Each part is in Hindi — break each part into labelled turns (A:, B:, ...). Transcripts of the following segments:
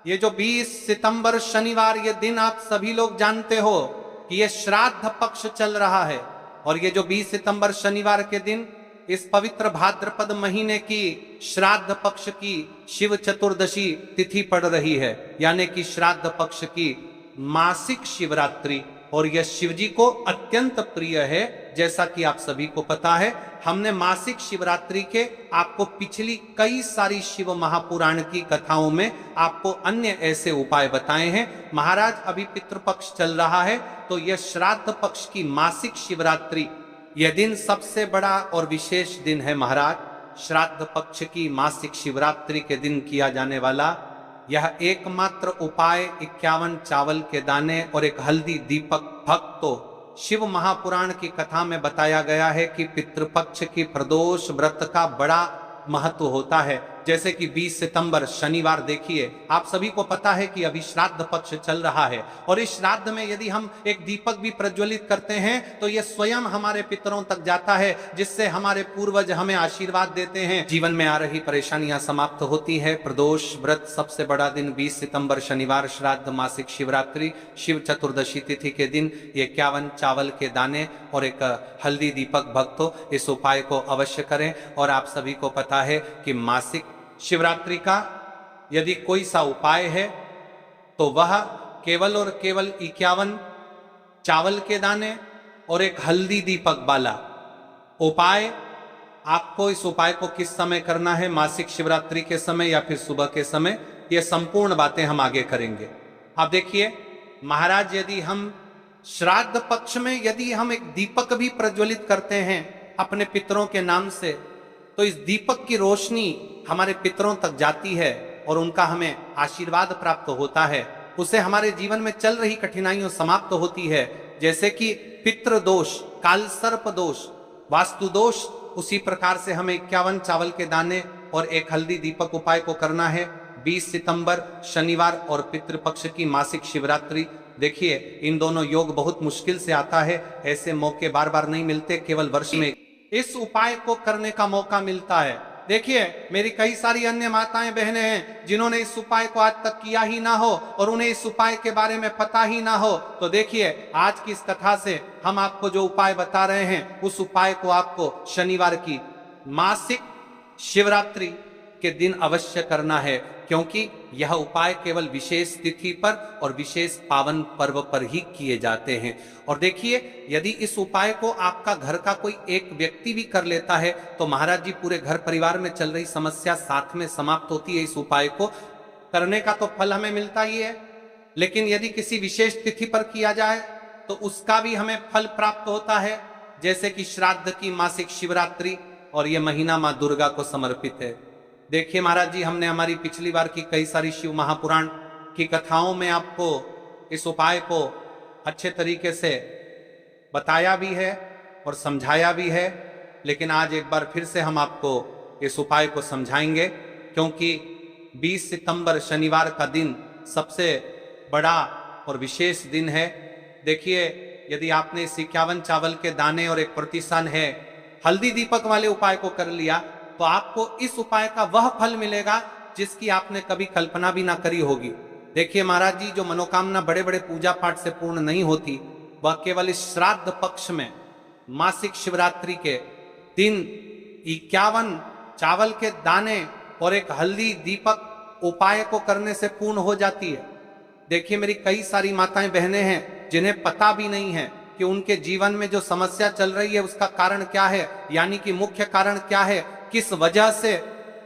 A: ये जो 20 सितंबर शनिवार, ये दिन आप सभी लोग जानते हो कि ये श्राद्ध पक्ष चल रहा है। और ये जो 20 सितंबर शनिवार के दिन इस पवित्र भाद्रपद महीने की श्राद्ध पक्ष की शिव चतुर्दशी तिथि पड़ रही है, यानी कि श्राद्ध पक्ष की मासिक शिवरात्रि। और यह शिव जी को अत्यंत प्रिय है। जैसा कि आप सभी को पता है, हमने मासिक शिवरात्रि के आपको पिछली कई सारी शिव महापुराण की कथाओं में आपको अन्य ऐसे उपाय बताए हैं। महाराज अभी पितृपक्ष चल रहा है, तो यह श्राद्ध पक्ष की मासिक शिवरात्रि, यह दिन सबसे बड़ा और विशेष दिन है महाराज। श्राद्ध पक्ष की मासिक शिवरात्रि के दिन किया जाने वाला यह एकमात्र उपाय 51 चावल के दाने और एक हल्दी दीपक भक्तो शिव महापुराण की कथा में बताया गया है कि पितृपक्ष की प्रदोष व्रत का बड़ा महत्व होता है। जैसे कि 20 सितंबर शनिवार देखिए, आप सभी को पता है कि अभी श्राद्ध पक्ष चल रहा है, और इस श्राद्ध में यदि हम एक दीपक भी प्रज्वलित करते हैं तो यह स्वयं हमारे पितरों तक जाता है, जिससे हमारे पूर्वज हमें आशीर्वाद देते हैं, जीवन में आ रही परेशानियां समाप्त होती है। प्रदोष व्रत सबसे बड़ा दिन 20 सितंबर शनिवार, श्राद्ध मासिक शिवरात्रि, शिव चतुर्दशी तिथि के दिन 51 चावल के दाने और एक हल्दी दीपक भक्तो इस उपाय को अवश्य करें। और आप सभी को पता है कि मासिक शिवरात्रि का यदि कोई सा उपाय है तो वह केवल और केवल 51 चावल के दाने और एक हल्दी दीपक वाला उपाय। आपको इस उपाय को किस समय करना है, मासिक शिवरात्रि के समय या फिर सुबह के समय, ये संपूर्ण बातें हम आगे करेंगे। आप देखिए महाराज, यदि हम श्राद्ध पक्ष में यदि हम एक दीपक भी प्रज्वलित करते हैं अपने पितरों के नाम से, तो इस दीपक की रोशनी हमारे पितरों तक जाती है और उनका हमें आशीर्वाद प्राप्त होता है। उससे हमारे जीवन में चल रही कठिनाइयां समाप्त होती है, जैसे कि पितृ दोष, काल सर्प दोष, वास्तु दोष। उसी प्रकार से हमें 51 चावल के दाने और एक हल्दी दीपक उपाय को करना है 20 सितंबर शनिवार और पितृपक्ष की मासिक शिवरात्रि। देखिए इन दोनों योग बहुत मुश्किल से आता है, ऐसे मौके बार बार नहीं मिलते, केवल वर्ष में इस उपाय को करने का मौका मिलता है। देखिए मेरी कई सारी अन्य माताएं बहनें हैं जिन्होंने इस उपाय को आज तक किया ही ना हो और उन्हें इस उपाय के बारे में पता ही ना हो। तो देखिए आज की इस कथा से हम आपको जो उपाय बता रहे हैं, उस उपाय को आपको शनिवार की मासिक शिवरात्रि के दिन अवश्य करना है, क्योंकि यह उपाय केवल विशेष तिथि पर और विशेष पावन पर्व पर ही किए जाते हैं। और देखिए यदि इस उपाय को आपका घर का कोई एक व्यक्ति भी कर लेता है तो महाराज जी पूरे घर परिवार में चल रही समस्या साथ में समाप्त होती है। इस उपाय को करने का तो फल हमें मिलता ही है, लेकिन यदि किसी विशेष तिथि पर किया जाए तो उसका भी हमें फल प्राप्त होता है, जैसे कि श्राद्ध की मासिक शिवरात्रि, और यह महीना मां दुर्गा को समर्पित है। देखिए महाराज जी, हमने हमारी पिछली बार की कई सारी शिव महापुराण की कथाओं में आपको इस उपाय को अच्छे तरीके से बताया भी है और समझाया भी है, लेकिन आज एक बार फिर से हम आपको इस उपाय को समझाएंगे, क्योंकि 20 सितंबर शनिवार का दिन सबसे बड़ा और विशेष दिन है। देखिए यदि आपने इस 51 चावल के दाने और एक प्रतिशन है हल्दी दीपक वाले उपाय को कर लिया तो आपको इस उपाय का वह फल मिलेगा जिसकी आपने कभी कल्पना भी ना करी होगी। देखिए महाराज जी, जो मनोकामना बड़े बड़े पूजा पाठ से पूर्ण नहीं होती, वह केवल इस श्राद्ध पक्ष में मासिक शिवरात्रि के दिन 51 चावल के दाने और एक हल्दी दीपक उपाय को करने से पूर्ण हो जाती है। देखिए मेरी कई सारी माताएं बहनें हैं जिन्हें पता भी नहीं है कि उनके जीवन में जो समस्या चल रही है उसका कारण क्या है, यानी कि मुख्य कारण क्या है, किस वजह से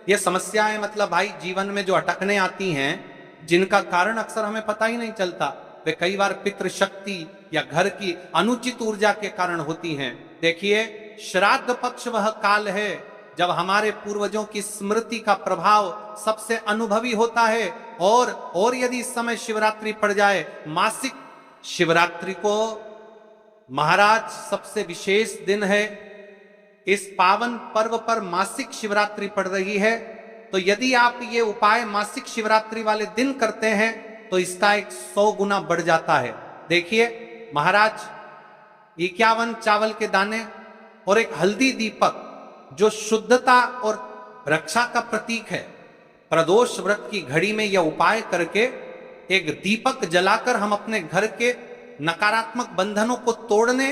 A: ये समस्याएं, मतलब भाई जीवन में जो अटकने आती हैं, जिनका कारण अक्सर हमें पता ही नहीं चलता। वे कई बार पितृशक्ति या घर की अनुचित ऊर्जा के कारण होती हैं। देखिए श्राद्ध पक्ष वह काल है जब हमारे पूर्वजों की स्मृति का प्रभाव सबसे अनुभवी होता है, और यदि इस समय शिवरात्रि पड़ जाए, मासिक शिवरात्रि को महाराज सबसे विशेष दिन है। इस पावन पर्व पर मासिक शिवरात्रि पड़ रही है, तो यदि आप ये उपाय मासिक शिवरात्रि वाले दिन करते हैं तो इसका 100 गुना बढ़ जाता है। देखिए महाराज, 51 चावल के दाने और एक हल्दी दीपक जो शुद्धता और रक्षा का प्रतीक है, प्रदोष व्रत की घड़ी में यह उपाय करके एक दीपक जलाकर हम अपने घर के नकारात्मक बंधनों को तोड़ने,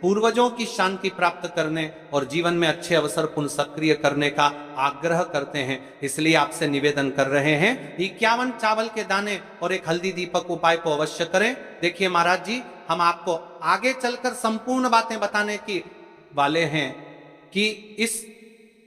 A: पूर्वजों की शांति प्राप्त करने और जीवन में अच्छे अवसर पुनः सक्रिय करने का आग्रह करते हैं। इसलिए आपसे निवेदन कर रहे हैं 51 चावल के दाने और एक हल्दी दीपक उपाय को अवश्य करें। देखिए महाराज जी, हम आपको आगे चलकर संपूर्ण बातें बताने की वाले हैं कि इस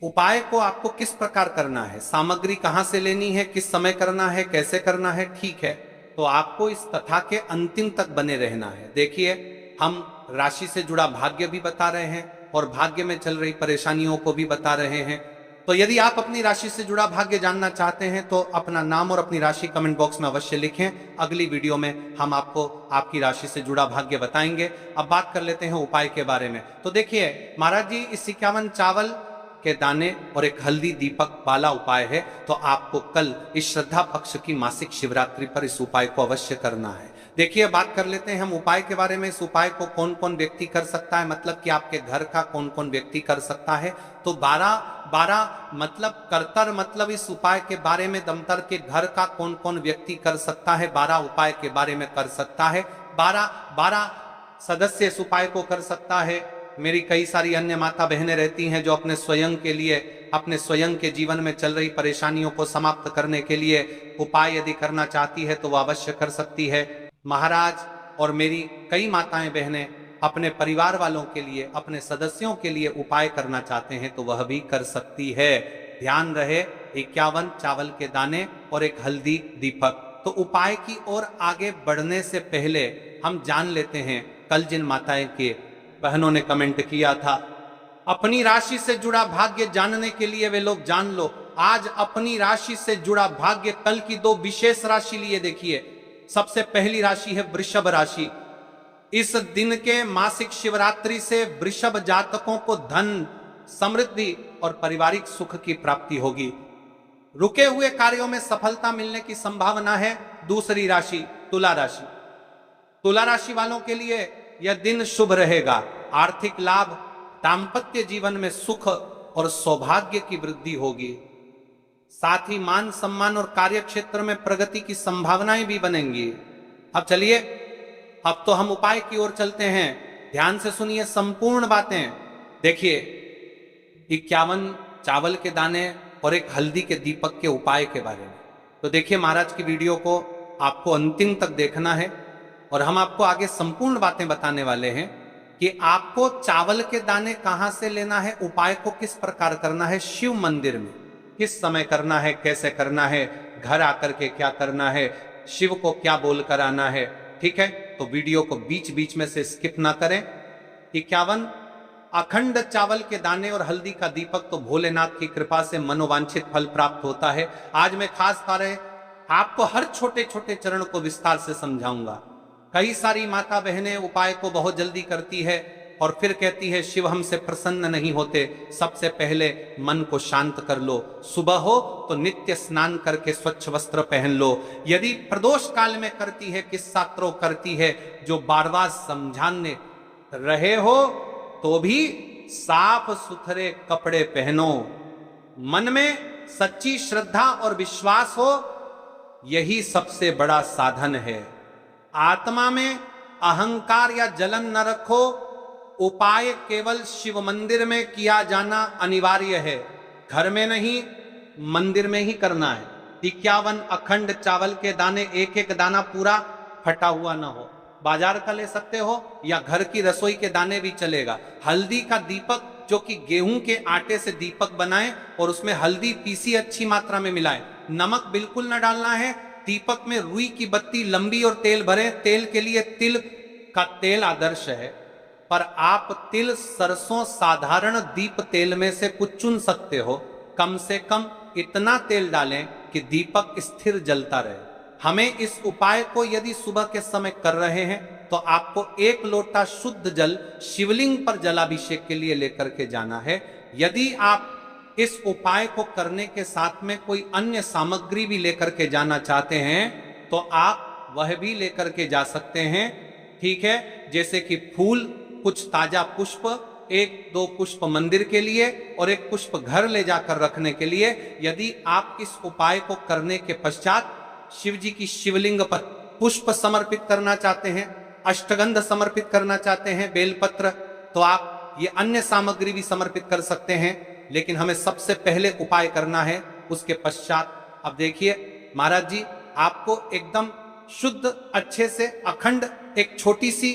A: उपाय को आपको किस प्रकार करना है, सामग्री कहां से लेनी है, किस समय करना है, कैसे करना है। ठीक है, तो आपको इस कथा के अंतिम तक बने रहना है। देखिए, हम राशि से जुड़ा भाग्य भी बता रहे हैं और भाग्य में चल रही परेशानियों को भी बता रहे हैं। तो यदि आप अपनी राशि से जुड़ा भाग्य जानना चाहते हैं तो अपना नाम और अपनी राशि कमेंट बॉक्स में अवश्य लिखें। अगली वीडियो में हम आपको आपकी राशि से जुड़ा भाग्य बताएंगे। अब बात कर लेते हैं उपाय के बारे में। तो देखिए महाराज जी, इस 51 चावल के दाने और एक हल्दी दीपक वाला उपाय है, तो आपको कल इस श्रद्धा पक्ष की मासिक शिवरात्रि पर इस उपाय को अवश्य करना है। देखिए, बात कर लेते हैं हम उपाय के बारे में। इस उपाय को कौन कौन व्यक्ति कर सकता है, मतलब कि आपके घर का कौन कौन व्यक्ति कर सकता है। तो 12 मतलब करतर, मतलब इस उपाय के बारे में दमतर के घर का कौन कौन व्यक्ति कर सकता है, 12 उपाय के बारे में कर सकता है। 12 सदस्य इस उपाय को कर सकता है। मेरी कई सारी अन्य माता बहनें रहती हैं जो अपने स्वयं के लिए, अपने स्वयं के जीवन में चल रही परेशानियों को समाप्त करने के लिए उपाय यदि करना चाहती है तो वह अवश्य कर सकती है। महाराज और मेरी कई माताएं बहनें अपने परिवार वालों के लिए, अपने सदस्यों के लिए उपाय करना चाहते हैं तो वह भी कर सकती है। ध्यान रहे, 51 चावल के दाने और एक हल्दी दीपक। तो उपाय की ओर आगे बढ़ने से पहले हम जान लेते हैं, कल जिन माताएं के बहनों ने कमेंट किया था अपनी राशि से जुड़ा भाग्य जानने के लिए, वे लोग जान लो। आज अपनी राशि से जुड़ा भाग्य, कल की 2 विशेष राशि लिए देखिए। सबसे पहली राशि है वृषभ राशि। इस दिन के मासिक शिवरात्रि से वृषभ जातकों को धन, समृद्धि और पारिवारिक सुख की प्राप्ति होगी। रुके हुए कार्यों में सफलता मिलने की संभावना है। दूसरी राशि तुला राशि। तुला राशि वालों के लिए यह दिन शुभ रहेगा। आर्थिक लाभ, दाम्पत्य जीवन में सुख और सौभाग्य की वृद्धि होगी। साथ ही मान सम्मान और कार्य क्षेत्र में प्रगति की संभावनाएं भी बनेंगी। अब चलिए, अब तो हम उपाय की ओर चलते हैं। ध्यान से सुनिए संपूर्ण बातें। देखिए, 51 चावल के दाने और एक हल्दी के दीपक के उपाय के बारे में। तो देखिए, महाराज की वीडियो को आपको अंतिम तक देखना है और हम आपको आगे संपूर्ण बातें बताने वाले हैं कि आपको चावल के दाने कहां से लेना है, उपाय को किस प्रकार करना है, शिव मंदिर में किस समय करना है, कैसे करना है, घर आकर के क्या करना है, शिव को क्या बोलकर आना है। ठीक है, तो वीडियो को बीच बीच में से स्किप ना करें। 51 अखंड चावल के दाने और हल्दी का दीपक, तो भोलेनाथ की कृपा से मनोवांछित फल प्राप्त होता है। आज मैं खास तरह आपको हर छोटे छोटे चरण को विस्तार से समझाऊंगा। कई सारी माता बहनें उपाय को बहुत जल्दी करती है और फिर कहती है शिव हमसे प्रसन्न नहीं होते। सबसे पहले मन को शांत कर लो। सुबह हो तो नित्य स्नान करके स्वच्छ वस्त्र पहन लो। यदि प्रदोष काल में करती है, किस्सा त्रो करती है, जो बार बार समझाने रहे हो, तो भी साफ सुथरे कपड़े पहनो। मन में सच्ची श्रद्धा और विश्वास हो, यही सबसे बड़ा साधन है। आत्मा में अहंकार या जलन न रखो। उपाय केवल शिव मंदिर में किया जाना अनिवार्य है, घर में नहीं, मंदिर में ही करना है। 51 अखंड चावल के दाने, एक एक दाना पूरा फटा हुआ ना हो। बाजार का ले सकते हो या घर की रसोई के दाने भी चलेगा। हल्दी का दीपक, जो कि गेहूं के आटे से दीपक बनाएं और उसमें हल्दी पीसी अच्छी मात्रा में मिलाएं। नमक बिल्कुल न डालना है। दीपक में रुई की बत्ती लंबी और तेल भरे। तेल के लिए तिल का तेल आदर्श है, पर आप तिल, सरसों, साधारण दीप तेल में से कुछ चुन सकते हो। कम से कम इतना तेल डालें कि दीपक स्थिर जलता रहे। हमें इस उपाय को यदि सुबह के समय कर रहे हैं तो आपको 1 लोटा शुद्ध जल शिवलिंग पर जलाभिषेक के लिए लेकर के जाना है। यदि आप इस उपाय को करने के साथ में कोई अन्य सामग्री भी लेकर के जाना चाहते हैं तो आप वह भी लेकर के जा सकते हैं। ठीक है, जैसे कि फूल, कुछ ताजा पुष्प एक दो पुष्प मंदिर के लिए और एक पुष्प घर ले जाकर रखने के लिए। यदि आप इस उपाय को करने के पश्चात शिव जी की शिवलिंग पर पुष्प समर्पित करना चाहते हैं, अष्टगंध समर्पित करना चाहते हैं, बेलपत्र, तो आप ये अन्य सामग्री भी समर्पित कर सकते हैं। लेकिन हमें सबसे पहले उपाय करना है, उसके पश्चात। अब देखिए महाराज जी, आपको एकदम शुद्ध अच्छे से अखंड एक छोटी सी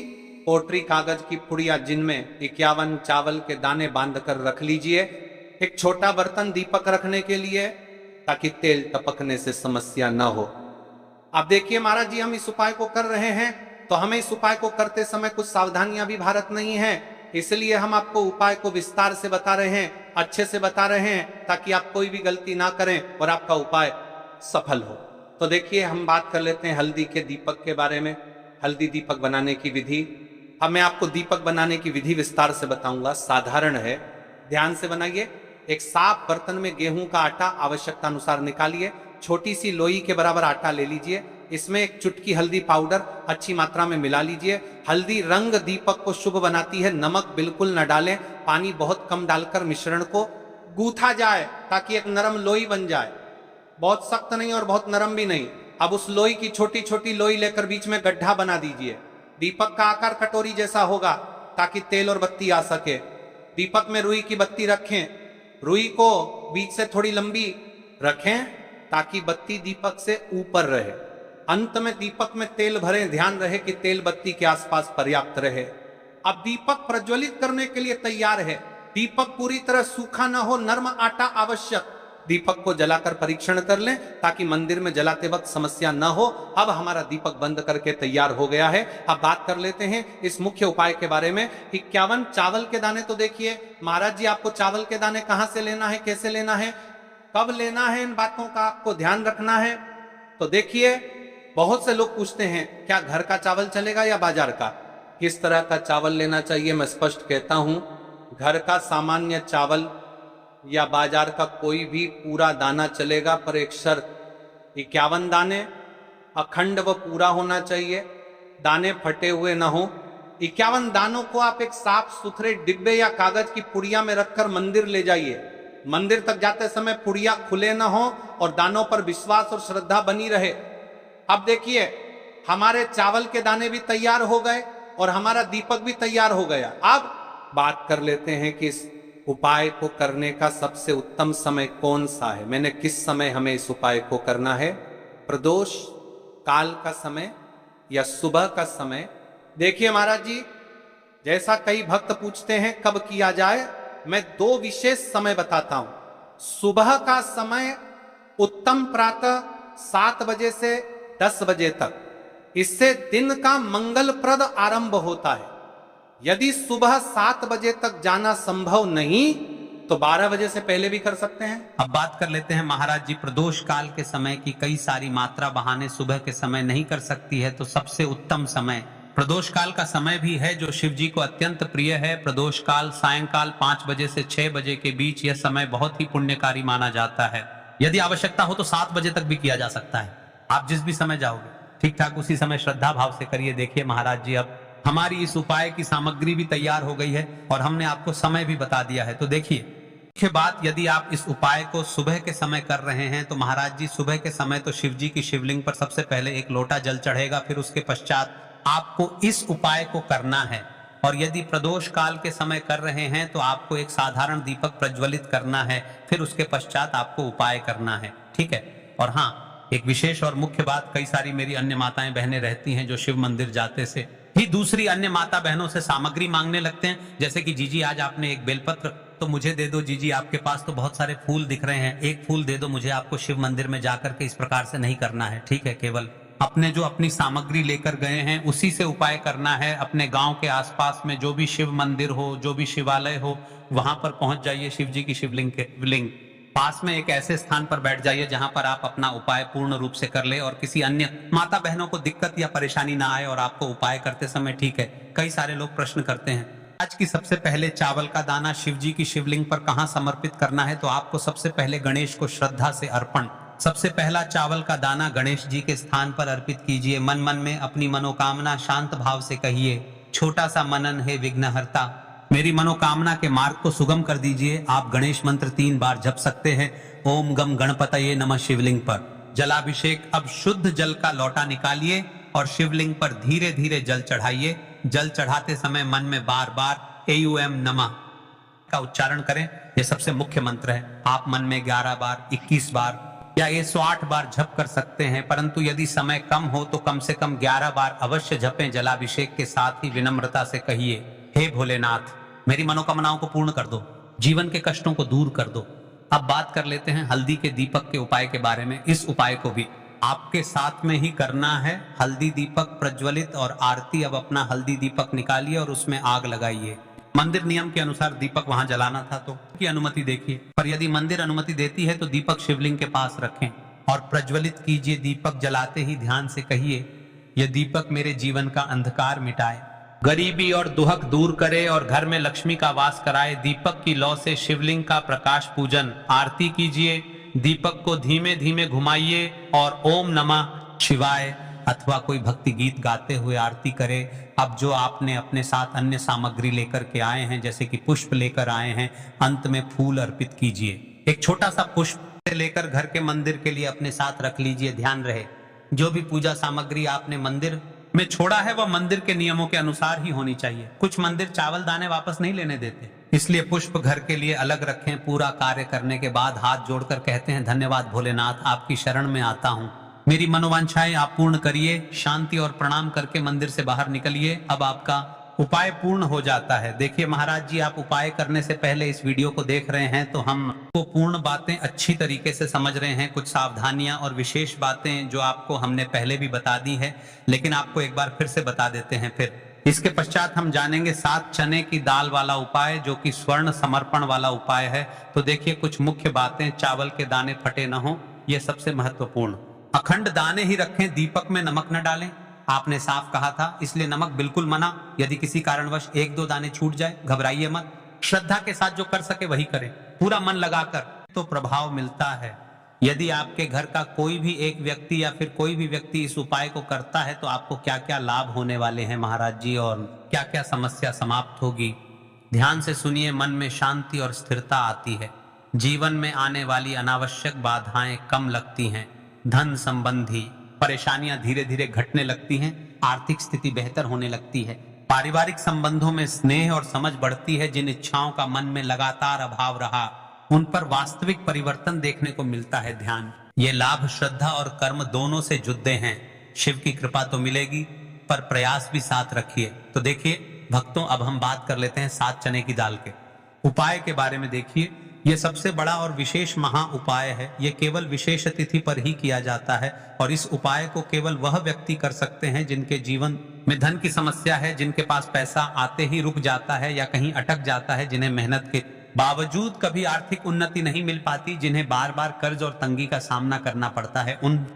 A: पोटरी कागज की पुड़िया जिनमें 51 चावल के दाने बांध कर रख लीजिए। एक छोटा बर्तन दीपक रखने के लिए, ताकि तेल टपकने से समस्या न हो। अब देखिए महाराज जी, हम इस उपाय को कर रहे हैं तो हमें इस उपाय को करते समय कुछ सावधानियां भी भारत नहीं है, इसलिए हम आपको उपाय को विस्तार से बता रहे हैं, अच्छे से बता रहे हैं, ताकि आप कोई भी गलती ना करें और आपका उपाय सफल हो। तो देखिए, हम बात कर लेते हैं हल्दी के दीपक के बारे में, हल्दी दीपक बनाने की विधि। अब मैं आपको दीपक बनाने की विधि विस्तार से बताऊंगा, साधारण है, ध्यान से बनाइए। एक साफ बर्तन में गेहूं का आटा आवश्यकता अनुसार निकालिए, छोटी सी लोई के बराबर आटा ले लीजिए, इसमें एक चुटकी हल्दी पाउडर अच्छी मात्रा में मिला लीजिए। हल्दी रंग दीपक को शुभ बनाती है, नमक बिल्कुल न डालें, पानी बहुत कम डालकर मिश्रण को गूथा जाए ताकि एक नरम लोई बन जाए, बहुत सख्त नहीं और बहुत नरम भी नहीं। अब उस लोई की छोटी छोटी लोई लेकर बीच में गड्ढा बना दीजिए। दीपक का आकार कटोरी जैसा होगा ताकि तेल और बत्ती आ सके। दीपक में रुई की बत्ती रखें, रुई को बीच से थोड़ी लंबी रखें ताकि बत्ती दीपक से ऊपर रहे। अंत में दीपक में तेल भरें, ध्यान रहे कि तेल बत्ती के आसपास पर्याप्त रहे। अब दीपक प्रज्वलित करने के लिए तैयार है। दीपक पूरी तरह सूखा ना हो, नर्म आटा आवश्यक। दीपक को जलाकर परीक्षण कर लें ताकि मंदिर में जलाते वक्त समस्या न हो। अब हमारा दीपक बंद करके तैयार हो गया है। अब बात कर लेते हैं इस मुख्य उपाय के बारे में। 51 चावल के दाने, तो देखिए महाराज जी, आपको चावल के दाने कहां से लेना है, कैसे लेना है, कब लेना है, इन बातों का आपको ध्यान रखना है। तो देखिए, बहुत से लोग पूछते हैं क्या घर का चावल चलेगा या बाजार का, किस तरह का चावल लेना चाहिए। मैं स्पष्ट कहता हूं, घर का सामान्य चावल या बाजार का कोई भी पूरा दाना चलेगा, पर एक शर्त, 51 दाने अखंड व पूरा होना चाहिए, दाने फटे हुए ना हो। 51 दानों को आप एक साफ सुथरे डिब्बे या कागज की पुड़िया में रखकर मंदिर ले जाइए। मंदिर तक जाते समय पुड़िया खुले ना हो और दानों पर विश्वास और श्रद्धा बनी रहे। अब देखिए, हमारे चावल के दाने भी तैयार हो गए और हमारा दीपक भी तैयार हो गया। अब बात कर लेते हैं कि इस उपाय को करने का सबसे उत्तम समय कौन सा है। मैंने किस समय हमें इस उपाय को करना है, प्रदोष काल का समय या सुबह का समय। देखिए महाराज जी, जैसा कई भक्त पूछते हैं कब किया जाए, मैं 2 विशेष समय बताता हूं। सुबह का समय उत्तम प्रातः 7 बजे से 10 बजे तक, इससे दिन का मंगलप्रद आरंभ होता है। यदि सुबह 7 बजे तक जाना संभव नहीं तो 12 बजे से पहले भी कर सकते हैं।
B: अब बात कर लेते हैं महाराज जी, प्रदोष काल के समय की कई सारी मात्रा बहाने सुबह के समय नहीं कर सकती है, तो सबसे उत्तम समय प्रदोष काल का समय भी है जो शिव जी को अत्यंत प्रिय है। प्रदोष काल सायंकाल 5 बजे से 6 बजे के बीच, यह समय बहुत ही पुण्यकारी माना जाता है। यदि आवश्यकता हो तो 7 बजे तक भी किया जा सकता है। आप जिस भी समय जाओगे ठीक ठाक उसी समय श्रद्धा भाव से करिए। देखिए महाराज जी, अब हमारी इस उपाय की सामग्री भी तैयार हो गई है और हमने आपको समय भी बता दिया है। तो देखिए, मुख्य बात, यदि आप इस उपाय को सुबह के समय कर रहे हैं तो महाराज जी सुबह के समय तो शिव जी की शिवलिंग पर सबसे पहले 1 लोटा जल चढ़ेगा, फिर उसके पश्चात आपको इस उपाय को करना है। और यदि प्रदोष काल के समय कर रहे हैं तो आपको एक साधारण दीपक प्रज्वलित करना है, फिर उसके पश्चात आपको उपाय करना है, ठीक है। और हाँ, एक विशेष और मुख्य बात, कई सारी मेरी अन्य माताएं बहनें रहती हैं जो शिव मंदिर जाते से ही दूसरी अन्य माता बहनों से सामग्री मांगने लगते हैं, जैसे कि जीजी आज आपने एक बेलपत्र तो मुझे दे दो, जीजी आपके पास तो बहुत सारे फूल दिख रहे हैं, एक फूल दे दो मुझे। आपको शिव मंदिर में जाकर के इस प्रकार से नहीं करना है, ठीक है। केवल अपने जो अपनी सामग्री लेकर गए हैं उसी से उपाय करना है। अपने गांव के आसपास में जो भी शिव मंदिर हो, जो भी शिवालय हो, वहां पर पहुंच जाइए। शिव जी की शिवलिंग के लिंग पास में एक ऐसे स्थान पर बैठ जाइए जहां पर आप अपना उपाय पूर्ण रूप से कर ले और किसी अन्य माता बहनों को दिक्कत या परेशानी ना आए और आपको उपाय करते समय, ठीक है। कई सारे लोग प्रश्न करते हैं, आज की सबसे पहले चावल का दाना शिव जी की शिवलिंग पर कहां समर्पित करना है। तो आपको सबसे पहले गणेश को श्रद्धा से अर्पण, सबसे पहला चावल का दाना गणेश जी के स्थान पर अर्पित कीजिए। मन मन में अपनी मनोकामना शांत भाव से कहिए, छोटा सा मनन है विघ्नहर्ता, मेरी मनोकामना के मार्ग को सुगम कर दीजिए। आप गणेश मंत्र 3 बार जप सकते हैं। ओम गम गणपतये नमः शिवलिंग पर जलाभिषेक। अब शुद्ध जल का लोटा निकालिए और शिवलिंग पर धीरे धीरे जल चढ़ाइए। जल चढ़ाते समय मन में बार बार एयूएम नमः का उच्चारण करें। यह सबसे मुख्य मंत्र है। आप मन में 11 बार, 21 बार या 108 बार जप कर सकते हैं, परंतु यदि समय कम हो तो कम से कम 11 बार अवश्य जपें। जलाभिषेक के साथ ही विनम्रता से कहिए, हे भोलेनाथ, मेरी मनोकामनाओं को पूर्ण कर दो, जीवन के कष्टों को दूर कर दो। अब बात कर लेते हैं हल्दी के दीपक के उपाय के बारे में। इस उपाय को भी आपके साथ में ही करना है। हल्दी दीपक प्रज्वलित और आरती। अब अपना हल्दी दीपक निकालिए और उसमें आग लगाइए। मंदिर नियम के अनुसार दीपक वहां जलाना था तो की अनुमति देखिए, पर यदि मंदिर अनुमति देती है तो दीपक शिवलिंग के पास रखें और प्रज्वलित कीजिए। दीपक जलाते ही ध्यान से कहिए, यह दीपक मेरे जीवन का अंधकार मिटाए, गरीबी और दुहक दूर करे और घर में लक्ष्मी का वास कराए। दीपक की लौ से शिवलिंग का प्रकाश पूजन आरती कीजिए। दीपक को धीमे धीमे घुमाइए और ओम नमः शिवाय अथवा कोई भक्ति गीत गाते हुए आरती करे। अब जो आपने अपने साथ अन्य सामग्री लेकर के आए हैं, जैसे कि पुष्प लेकर आए हैं, अंत में फूल अर्पित कीजिए। एक छोटा सा पुष्प लेकर घर के मंदिर के लिए अपने साथ रख लीजिए। ध्यान रहे, जो भी पूजा सामग्री आपने मंदिर में छोड़ा है वह मंदिर के नियमों के अनुसार ही होनी चाहिए। कुछ मंदिर चावल दाने वापस नहीं लेने देते, इसलिए पुष्प घर के लिए अलग रखें। पूरा कार्य करने के बाद हाथ जोड़कर कहते हैं, धन्यवाद भोलेनाथ, आपकी शरण में आता हूं, मेरी मनोवांछाएं आप पूर्ण करिए। शांति और प्रणाम करके मंदिर से बाहर निकलिए। अब आपका उपाय पूर्ण हो जाता है। देखिए महाराज जी, आप उपाय करने से पहले इस वीडियो को देख रहे हैं तो हमको पूर्ण बातें अच्छी तरीके से समझ रहे हैं। कुछ सावधानियां और विशेष बातें जो आपको हमने पहले भी बता दी है, लेकिन आपको एक बार फिर से बता देते हैं। फिर इसके पश्चात हम जानेंगे 7 चने की दाल वाला उपाय, जो कि स्वर्ण समर्पण वाला उपाय है। तो देखिए कुछ मुख्य बातें, चावल के दाने फटे न हो, यह सबसे महत्वपूर्ण। अखंड दाने ही रखें, दीपक में नमक न डालें। आपने साफ कहा था, इसलिए नमक बिल्कुल मना। यदि किसी कारणवश 1-2 दाने छूट जाए, घबराइए मत। श्रद्धा के साथ जो कर सके वही करें, पूरा मन लगाकर, तो प्रभाव मिलता है। यदि आपके घर का कोई भी एक व्यक्ति या फिर कोई भी व्यक्ति इस उपाय को करता है तो आपको क्या क्या लाभ होने वाले हैं महाराज जी, और क्या क्या समस्या समाप्त होगी, ध्यान से सुनिए। मन में शांति और स्थिरता आती है। जीवन में आने वाली अनावश्यक बाधाएं कम लगती हैं। धन संबंधी परेशानियां धीरे धीरे घटने लगती हैं। आर्थिक स्थिति बेहतर होने लगती है। पारिवारिक संबंधों में स्नेह और समझ बढ़ती है। जिन इच्छाओं का मन में लगातार अभाव रहा, उन पर वास्तविक परिवर्तन देखने को मिलता है। ध्यान, ये लाभ श्रद्धा और कर्म दोनों से जुड़े हैं। शिव की कृपा तो मिलेगी, पर प्रयास भी साथ रखिए। तो देखिए भक्तों, अब हम बात कर लेते हैं 7 चने की दाल के उपाय के बारे में। देखिए, यह सबसे बड़ा और विशेष महा उपाय है। यह केवल विशेष तिथि पर ही किया जाता है और इस उपाय को केवल वह व्यक्ति कर सकते हैं जिनके जीवन में धन की समस्या है, जिनके पास पैसा आते ही रुक जाता है या कहीं अटक जाता है, जिन्हें मेहनत के बावजूद कभी आर्थिक उन्नति नहीं मिल पाती, जिन्हें बार बार कर्ज और तंगी का सामना करना पड़ता है। उन